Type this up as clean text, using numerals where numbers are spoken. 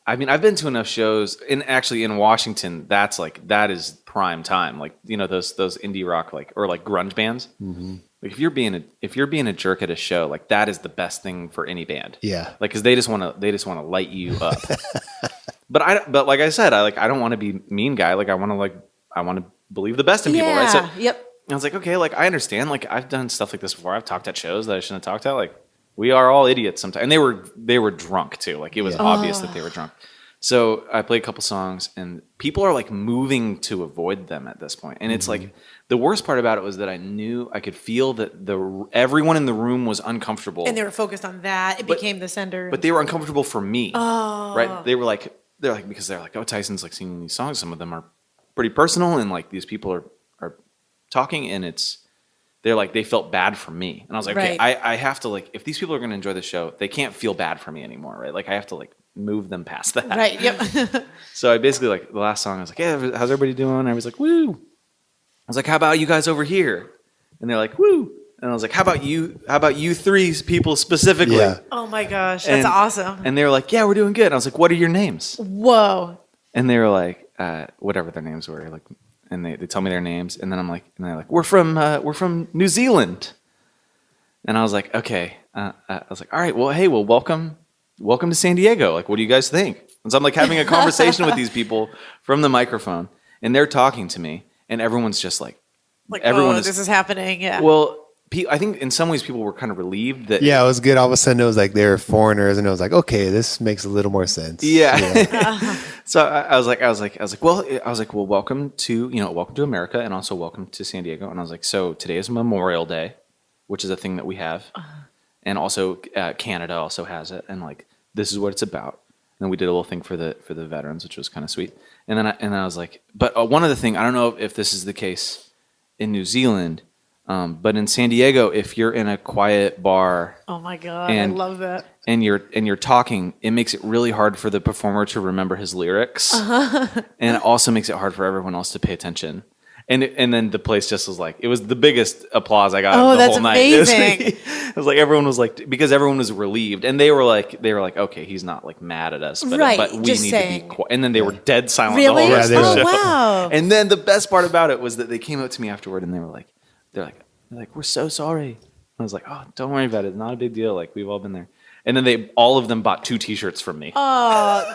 I mean, I've been to enough shows in Washington. That is prime time. Like, you know, those indie rock or like grunge bands. Mm-hmm. Like if you're being a jerk at a show, like that is the best thing for any band. Yeah. Like, cause they just want to light you up. But like I said, I don't want to be mean guy. Like I want to believe the best in people, right? So Yep. I was like, okay, like I understand. Like I've done stuff like this before. I've talked at shows that I shouldn't have talked at. Like we are all idiots sometimes. And they were drunk too. Like it was obvious that they were drunk. So I played a couple songs and people are like moving to avoid them at this point. And it's like the worst part about it was that I could feel that everyone in the room was uncomfortable. And they were focused on that. It became the center. But they were uncomfortable for me. Oh. Right? They're like, because they're like, oh, Tyson's like singing these songs. Some of them are pretty personal and like these people are talking and they're like, they felt bad for me. And I was like, okay, I have to like, if these people are going to enjoy the show, they can't feel bad for me anymore, right? Like I have to like move them past that. Right, yep. So I basically like the last song, I was like, hey, how's everybody doing? I was like, woo. I was like, how about you guys over here? And they're like, woo. And I was like, how about you three people specifically? Yeah. Oh my gosh, that's awesome. And they were like, yeah, we're doing good. And I was like, what are your names? Whoa. And they were like, whatever their names were, like, and they tell me their names, and then I'm like, and they're like, we're from New Zealand, and I was like, okay, I was like, all right, well, hey, well, welcome to San Diego. Like, what do you guys think? And so I'm like having a conversation with these people from the microphone, and they're talking to me, and everyone's just like this is happening. Yeah. Well, I think in some ways people were kind of relieved that. Yeah, it was good. All of a sudden, it was like they're foreigners, and it was like, okay, this makes a little more sense. Yeah. So I was like, well, welcome to America, and also welcome to San Diego. And I was like, so today is Memorial Day, which is a thing that we have, and also Canada also has it, and like this is what it's about. And we did a little thing for the veterans, which was kind of sweet. And then I was like, but one other thing, I don't know if this is the case in New Zealand. But in San Diego, if you're in a quiet bar, oh my God, I love that. And you're talking, it makes it really hard for the performer to remember his lyrics, and it also makes it hard for everyone else to pay attention. And then the place just was like, it was the biggest applause I got the whole night. Amazing. It was like everyone was like, because everyone was relieved, and they were like, okay, he's not like mad at us, but we need to be quiet. And then they were dead silent the whole rest of the show. Wow. And then the best part about it was that they came up to me afterward, and they were like. They're like, we're so sorry. I was like, oh, don't worry about it. It's not a big deal. Like, we've all been there. And then all of them bought 2 T-shirts from me. Oh,